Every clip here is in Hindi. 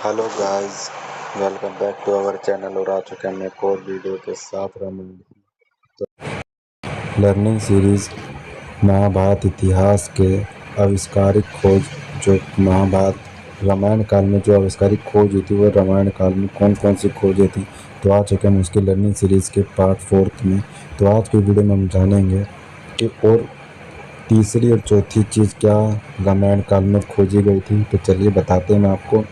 Hello guys, welcome back to our channel. और आ चुके हैं एक और वीडियो के साथ लर्निंग सीरीज महाभारत इतिहास के आविष्कारिक खोज। जो महाभारत रामायण काल में जो आविष्कारिक खोज हुई थी, वो रामायण काल में कौन कौन सी खोजें थी, तो आ चुके हैं उसकी लर्निंग सीरीज के पार्ट 4 में। तो आज की वीडियो में हम जानेंगे कि और तीसरी और चौथी चीज़ क्या रामायण काल में खोजी गई थी। तो चलिए बताते हैं मैं आपको।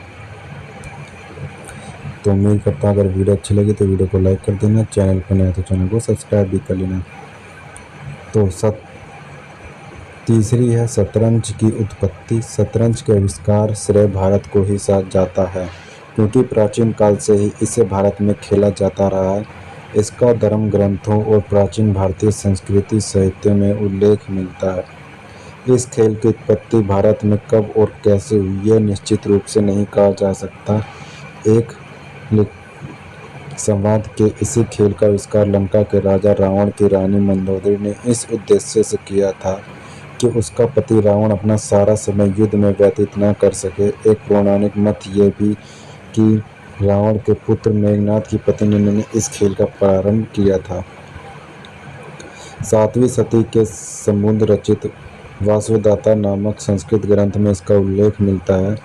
तो उम्मीद करता हूँ अगर वीडियो अच्छी लगी तो वीडियो को लाइक कर देना, चैनल पर नया तो चैनल को सब्सक्राइब भी कर लेना। तो तीसरी है शतरंज की उत्पत्ति। शतरंज के आविष्कार श्रेय भारत को ही साथ जाता है, क्योंकि प्राचीन काल से ही इसे भारत में खेला जाता रहा है। इसका धर्म ग्रंथों और प्राचीन भारतीय संस्कृति साहित्य में उल्लेख मिलता है। इस खेल की उत्पत्ति भारत में कब और कैसे हुई, यह निश्चित रूप से नहीं कहा जा सकता। एक संवाद के इसी खेल का आविष्कार लंका के राजा रावण की रानी मंदोदरी ने इस उद्देश्य से किया था कि उसका पति रावण अपना सारा समय युद्ध में व्यतीत न कर सके। एक पौराणिक मत यह भी कि रावण के पुत्र मेघनाद की पत्नी ने इस खेल का प्रारंभ किया था। 7वीं शती के समुद्र रचित वासुदाता नामक संस्कृत ग्रंथ में इसका उल्लेख मिलता है।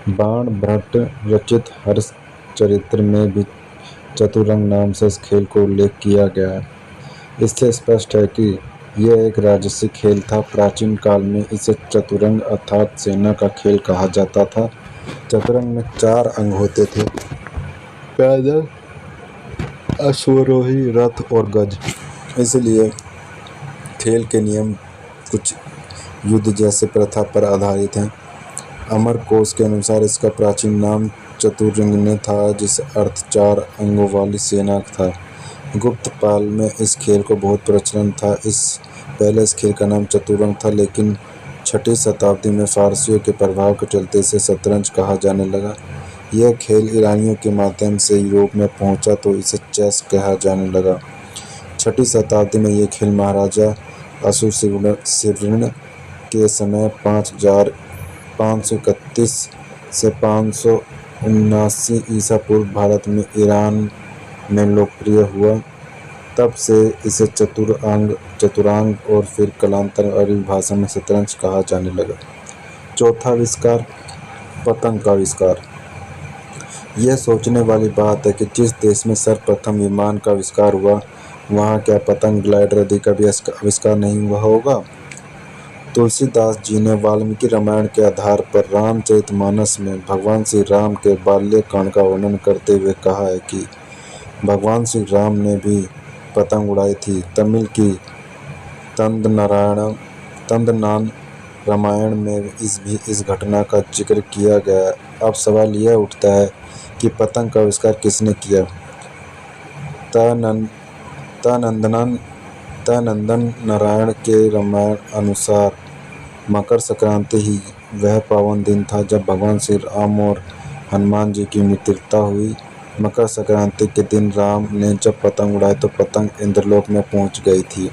बाण भट्ट रचित हर्षचरित्र में भी चतुरंग नाम से इस खेल को उल्लेख किया गया है। इससे स्पष्ट है कि यह एक राजसी खेल था। प्राचीन काल में इसे चतुरंग अर्थात सेना का खेल कहा जाता था। चतुरंग में 4 अंग होते थे: पैदल, अश्वरोही, रथ और गज। इसलिए खेल के नियम कुछ युद्ध जैसे प्रथा पर आधारित हैं। अमरकोश के अनुसार इसका प्राचीन नाम चतुरंगिनी था, जिसका अर्थ 4 अंगों वाली सेना था। गुप्त काल में इस खेल को बहुत प्रचलन था। पहले इस खेल का नाम चतुरंग था, लेकिन 6ठी शताब्दी में फारसियों के प्रभाव के चलते इसे शतरंज कहा जाने लगा। यह खेल ईरानियों के माध्यम से यूरोप में पहुंचा तो इसे चेस कहा जाने लगा। 6ठी शताब्दी में यह खेल महाराजा अशुसिर्ण के समय 531 से 579 ईसा पूर्व भारत में ईरान में लोकप्रिय हुआ। तब से इसे चतुरांग और फिर कालांतर अरबी भाषा में शतरंज कहा जाने लगा। चौथा आविष्कार, पतंग का आविष्कार। यह सोचने वाली बात है कि जिस देश में सर्वप्रथम विमान का आविष्कार हुआ, वहाँ क्या पतंग, ग्लाइडर आदि का भी आविष्कार नहीं हुआ होगा। तुलसीदास जी ने वाल्मीकि रामायण के आधार पर रामचरितमानस में भगवान श्री राम के बाल्यकांड का वर्णन करते हुए कहा है कि भगवान श्री राम ने भी पतंग उड़ाई थी। तमिल की तंदनान रामायण में इस घटना का जिक्र किया गया है। अब सवाल यह उठता है कि पतंग का आविष्कार किसने किया। तनंदन नारायण के रामायण अनुसार मकर संक्रांति ही वह पावन दिन था जब भगवान श्री राम और हनुमान जी की मित्रता हुई। मकर संक्रांति के दिन राम ने जब पतंग उड़ाई तो पतंग इंद्रलोक में पहुंच गई थी।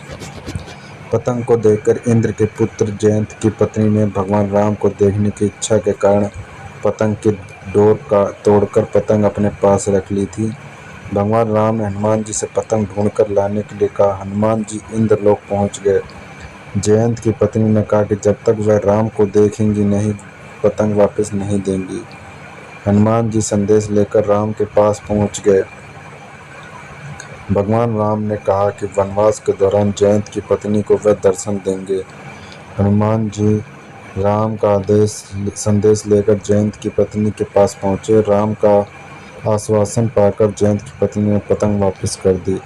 पतंग को देखकर इंद्र के पुत्र जयंत की पत्नी ने भगवान राम को देखने की इच्छा के कारण पतंग की डोर का तोड़कर पतंग अपने पास रख ली थी। भगवान राम ने हनुमान जी से पतंग ढूंढकर लाने के लिए कहा। हनुमान जी इंद्रलोक पहुंच गए। जयंत की पत्नी ने कहा कि जब तक वह राम को देखेंगी नहीं, पतंग वापस नहीं देंगी। हनुमान जी संदेश लेकर राम के पास पहुंच गए। भगवान राम ने कहा कि वनवास के दौरान जयंत की पत्नी को वह दर्शन देंगे। हनुमान जी राम का संदेश लेकर जयंत की पत्नी के पास पहुंचे। राम का आश्वासन पाकर जयंत की पत्नी ने पतंग वापस कर दी।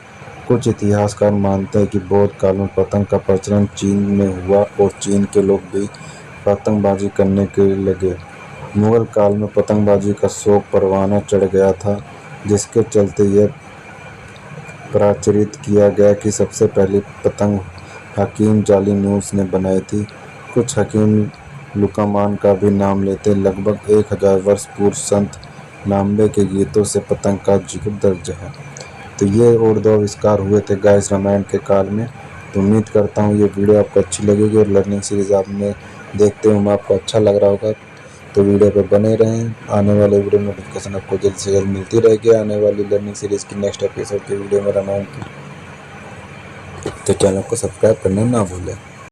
कुछ इतिहासकार मानते हैं कि बौद्ध काल में पतंग का प्रचलन चीन में हुआ और चीन के लोग भी पतंगबाजी करने के लगे। मुगल काल में पतंगबाजी का शौक परवाना चढ़ गया था, जिसके चलते यह प्रचलित किया गया कि सबसे पहली पतंग हकीम जालिनूस ने बनाई थी। कुछ हकीम लुकामान का भी नाम लेते। लगभग 1000 वर्ष पूर्व संत नामबे के गीतों से पतंग का जिक्र दर्ज है। तो ये और 2 आविष्कार हुए थे गाइस रामायण के काल में। तो उम्मीद करता हूँ ये वीडियो आपको अच्छी लगेगी और लर्निंग सीरीज आपने देखते हुए आपको अच्छा लग रहा होगा। तो वीडियो पर बने रहें। आने वाले वीडियो नोटिफिकेशन आपको जल्द से जल्द मिलती रहेगी। आने वाली लर्निंग सीरीज़ की नेक्स्ट एपिसोड की वीडियो में बनाऊँ तो चैनल को सब्सक्राइब करना ना भूलें।